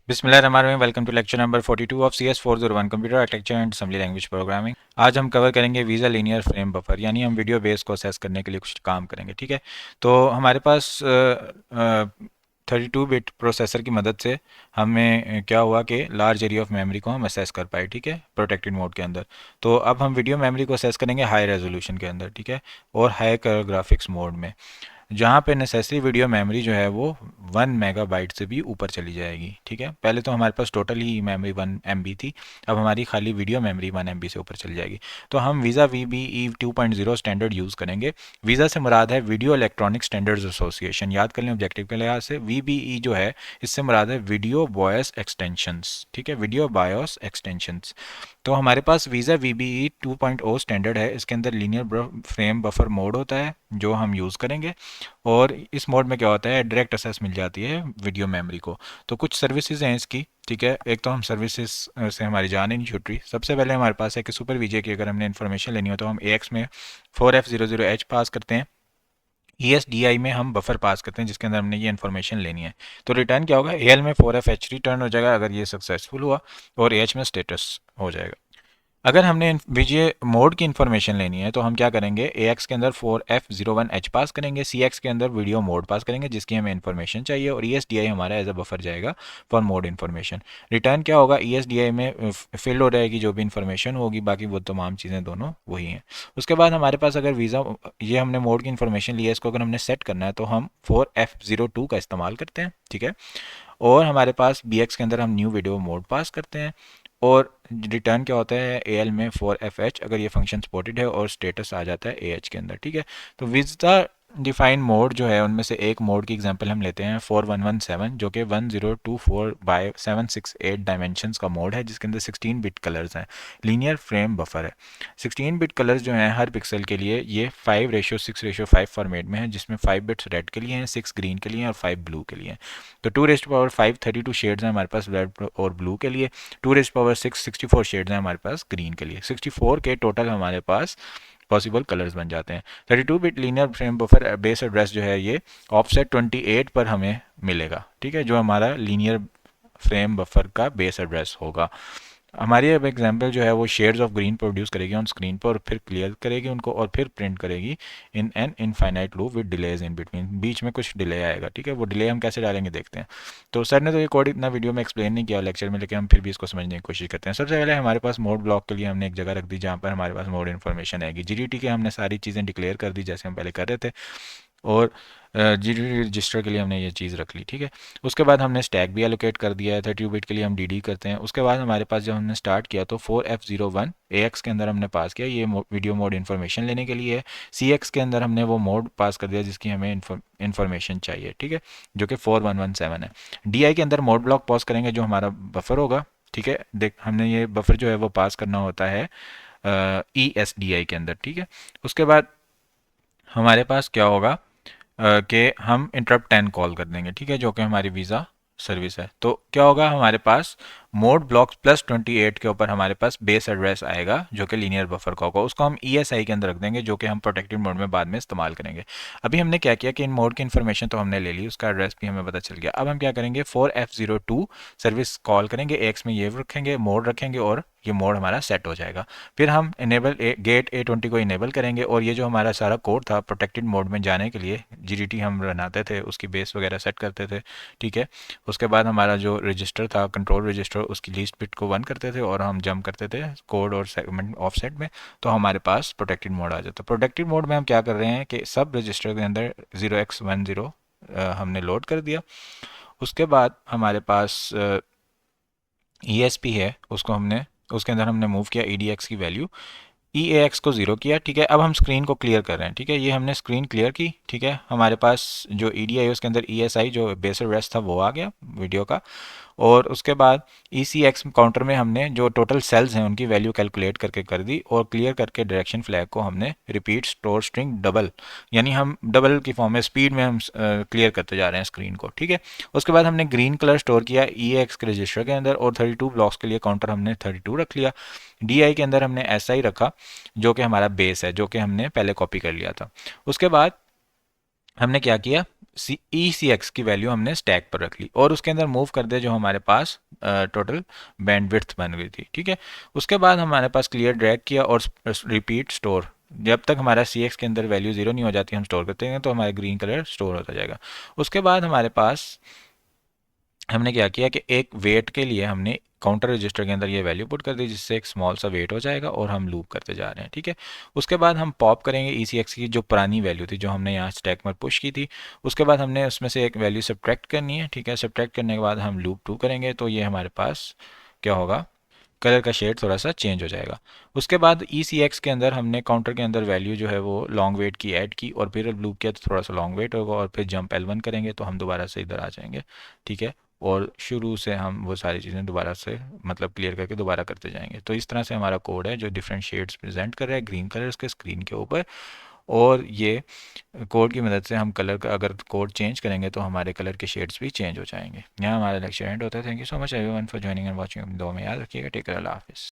बिस्मिल्लाहिर्रहमानिर्रहीम। Welcome to lecture number 42 of CS 401 computer architecture and assembly language programming. आज हम cover करेंगे visa linear frame buffer, यानी हम वीडियो बेस को असेस करने के लिए कुछ काम करेंगे। ठीक है, तो हमारे पास 32 बिट प्रोसेसर की मदद से हमें क्या हुआ कि लार्ज एरिया ऑफ मेमोरी को हम असेस कर पाए। ठीक है, प्रोटेक्टेड मोड के अंदर। तो अब हम वीडियो मेमोरी को असेस करेंगे हाई रेजोल्यूशन के अंदर। ठीक है, और हाई ग्राफिक्स मोड में, जहाँ पे नेसेसरी वीडियो मेमोरी जो है वो 1 मेगाबाइट से भी ऊपर चली जाएगी। ठीक है, पहले तो हमारे पास टोटल ही मेमोरी 1 MB थी, अब हमारी खाली वीडियो मेमोरी 1 MB से ऊपर चली जाएगी। तो हम वीज़ा VBE 2.0 स्टैंडर्ड यूज़ करेंगे। वीज़ा से मुराद है वीडियो इलेक्ट्रॉनिक स्टैंडर्ड्स एसोसिएशन। याद कर लें ऑब्जेक्टिव के लिहाज से VBE जो है, इससे मुराद है वीडियो बॉयस एक्सटेंशंस। ठीक है, वीडियो बायोस एक्सटेंशंस। तो हमारे पास वीज़ा VBE 2.0 स्टैंडर्ड है, इसके अंदर लीनियर फ्रेम बफर मोड होता है जो हम यूज़ करेंगे। और इस मोड में क्या होता है, डायरेक्ट एक्सेस मिल जाती है वीडियो मेमोरी को। तो कुछ सर्विसेज हैं इसकी। ठीक है, एक तो हम सर्विसेज से हमारी जान ही नहीं छूट रही। सबसे पहले हमारे पास है कि सुपर वीजे की अगर हमने इन्फॉर्मेशन लेनी हो तो हम AX में 4F00H पास करते हैं। ESDI में हम बफर पास करते हैं जिसके अंदर हमने ये इन्फॉर्मेशन लेनी है। तो रिटर्न क्या होगा, AL में 4FH रिटर्न हो जाएगा अगर ये सक्सेसफुल हुआ, और AH में स्टेटस हो जाएगा। अगर हमने विजय मोड की इन्फॉर्मेशन लेनी है तो हम क्या करेंगे, AX के अंदर 4F01H पास करेंगे, CX के अंदर वीडियो मोड पास करेंगे जिसकी हमें इन्फॉर्मेशन चाहिए, और ESDI हमारा एज अ बफर जाएगा फॉर मोड इन्फॉर्मेशन। रिटर्न क्या होगा, ESDI में फिल हो जाएगी जो भी इन्फॉर्मेशन होगी, बाकी वो तमाम चीज़ें दोनों वही हैं। उसके बाद हमारे पास अगर वीज़ा, ये हमने मोड की इन्फॉर्मेशन ली है, इसको अगर हमने सेट करना है तो हम 4F02 का इस्तेमाल करते हैं। ठीक है, और हमारे पास BX के अंदर हम न्यू वीडियो मोड पास करते हैं, और रिटर्न क्या होता है, AL में 4FH अगर ये फंक्शन सपोर्टेड है, और स्टेटस आ जाता है AH के अंदर। ठीक है, तो विज़ा डिफाइंड मोड जो है उनमें से एक मोड की एग्जांपल हम लेते हैं 4117, जो कि 1024 बाय 768 डायमेंशंस का मोड है, जिसके अंदर 16 बिट कलर्स हैं, लीनियर फ्रेम बफर है। 16 बिट कलर्स जो हैं हर पिक्सल के लिए ये 5:6:5 फॉर्मेट में है, जिसमें 5 बिट्स रेड के लिए हैं, 6 ग्रीन के लिए हैं, और 5 ब्लू के लिए हैं। तो 2⁵5 32 शेड्स हैं हमारे पास रेड और ब्लू के लिए। 2⁵6 64 शेड्स हैं हमारे पास ग्रीन के लिए। 64 के टोटल हमारे पास पॉसिबल कलर्स बन जाते हैं। 32 bit linear frame buffer base address जो है ये ऑफसेट 28 पर हमें मिलेगा। ठीक है, जो हमारा लीनियर फ्रेम बफर का बेस एड्रेस होगा। हमारी अब एग्जांपल जो है वो शेड्स ऑफ ग्रीन प्रोड्यूस करेगी ऑन स्क्रीन पर, और फिर क्लियर करेगी उनको, और फिर प्रिंट करेगी in an infinite loop with delays in between. बीच में कुछ डिले आएगा। ठीक है, वो डिले हम कैसे डालेंगे देखते हैं। तो सर ने तो ये कोड इतना वीडियो में एक्सप्लेन नहीं किया लेक्चर में, लेकिन हम फिर भी इसको समझने की कोशिश करते हैं। सबसे पहले हमारे पास मोड ब्लॉक के लिए हमने एक जगह रख दी जहाँ पर हमारे पास मोड इन्फॉर्मेशन आएगी। GDT के हमने सारी चीज़ें डिक्लेयर कर दी जैसे हम पहले कर रहे थे, और GDT रजिस्टर के लिए हमने ये चीज़ रख ली। ठीक है, उसके बाद हमने स्टैक भी एलोकेट कर दिया है। 32 बिट के लिए हम DD करते हैं। उसके बाद हमारे पास जब हमने स्टार्ट किया तो 4F01 AX के अंदर हमने पास किया, ये वीडियो मोड इन्फॉर्मेशन लेने के लिए है। CX के अंदर हमने वो मोड पास कर दिया जिसकी हमें इन्फॉर्मेशन चाहिए। ठीक है, जो कि 4117 है। DI के अंदर मोड ब्लॉक पॉज करेंगे जो हमारा बफर होगा। ठीक है, देख हमने ये बफर जो है वो पास करना होता है ESDI के अंदर। ठीक है, उसके बाद हमारे पास क्या होगा कि हम इंटरप्ट 10 कॉल कर देंगे। ठीक है, जो कि हमारी वीज़ा सर्विस है। तो क्या होगा, हमारे पास मोड ब्लॉक्स प्लस 28 के ऊपर हमारे पास बेस एड्रेस आएगा जो कि लीनियर बफर का होगा, उसको हम ESI के अंदर रख देंगे, जो कि हम प्रोटेक्टेड मोड में बाद में इस्तेमाल करेंगे। अभी हमने क्या किया कि इन मोड की इन्फॉर्मेशन तो हमने ले ली, उसका एड्रेस भी हमें पता चल गया। अब हम क्या करेंगे, 4F02 सर्विस कॉल करेंगे, AX में ये रखेंगे, मोड रखेंगे, और ये मोड हमारा सेट हो जाएगा। फिर हम इनेबल गेट A20 को इनेबल करेंगे, और ये जो हमारा सारा कोड था प्रोटेक्टेड मोड में जाने के लिए, GDT हम बनाते थे, उसकी बेस वगैरह सेट करते थे। ठीक है, उसके बाद हमारा जो रजिस्टर था, कंट्रोल रजिस्टर, उसकी लीस्ट बिट को 1 करते थे, और हम जंप करते थे कोड और सेगमेंट ऑफसेट में, तो हमारे पास प्रोटेक्टेड मोड आ जाता। प्रोटेक्टेड मोड में हम क्या कर रहे हैं कि सब रजिस्टर के अंदर 0x10 हमने लोड कर दिया। उसके बाद हमारे पास ESP है, उसको हमने उसके अंदर हमने मूव किया EDX की वैल्यू, EAX को 0 किया। ठीक है, अब हम स्क्रीन को क्लियर कर रहे हैं। ठीक है, ये हमने स्क्रीन क्लियर की। ठीक है, हमारे पास जो EDI है उसके अंदर ESI जो बेस एड्रेस था वो आ गया वीडियो का, और उसके बाद ECX काउंटर में हमने जो टोटल सेल्स हैं उनकी वैल्यू कैलकुलेट करके कर दी, और क्लियर करके डायरेक्शन फ्लैग को हमने रिपीट स्टोर स्ट्रिंग डबल, यानी हम डबल की फॉर्म में स्पीड में हम क्लियर करते जा रहे हैं स्क्रीन को। ठीक है, उसके बाद हमने ग्रीन कलर स्टोर किया EAX के रजिस्टर के अंदर, और 32 ब्लॉक्स के लिए काउंटर हमने 32 रख लिया। DI के अंदर हमने SI रखा जो कि हमारा बेस है, जो कि हमने पहले कॉपी कर लिया था। उसके बाद हमने क्या किया, ई सी एक्स की वैल्यू हमने स्टैक पर रख ली और उसके अंदर मूव कर दिया जो हमारे पास टोटल बैंडविड्थ बन गई थी। ठीक है, उसके बाद हमारे पास क्लियर ड्रैग किया और रिपीट स्टोर, जब तक हमारा सी एक्स के अंदर वैल्यू ज़ीरो नहीं हो जाती हम स्टोर करते हैं तो हमारा ग्रीन कलर स्टोर होता जाएगा। उसके बाद हमारे पास हमने क्या किया कि एक वेट के लिए हमने काउंटर रजिस्टर के अंदर ये वैल्यू पुट कर दी जिससे एक स्मॉल सा वेट हो जाएगा और हम लूप करते जा रहे हैं। ठीक है, उसके बाद हम पॉप करेंगे ई सी एक्स की जो पुरानी वैल्यू थी जो हमने यहाँ स्टैक में पुश की थी, उसके बाद हमने उसमें से एक वैल्यू सब्ट्रैक्ट करनी है। ठीक है, सब्ट्रैक्ट करने के बाद हम लूप टू करेंगे तो ये हमारे पास क्या होगा, कलर का शेड थोड़ा सा चेंज हो जाएगा। उसके बाद ई सी एक्स के अंदर हमने काउंटर के अंदर वैल्यू जो है वो लॉन्ग वेट की ऐड की और फिर लूप किया तो थोड़ा सा लॉन्ग वेट होगा और फिर जंप L1 करेंगे तो हम दोबारा से इधर आ जाएंगे। ठीक है, और शुरू से हम वो सारी चीज़ें दोबारा से मतलब क्लियर करके दोबारा करते जाएंगे। तो इस तरह से हमारा कोड है जो डिफरेंट शेड्स प्रेजेंट कर रहा है ग्रीन कलर्स के स्क्रीन के ऊपर। और ये कोड की मदद से हम कलर का अगर कोड चेंज करेंगे तो हमारे कलर के शेड्स भी चेंज हो जाएंगे। यहाँ हमारा लेक्चर एंड होता है। Thank you so much everyone for joining and watching. दो में याद रखिएगा। टेक केयर, अल्लाह हाफिज़।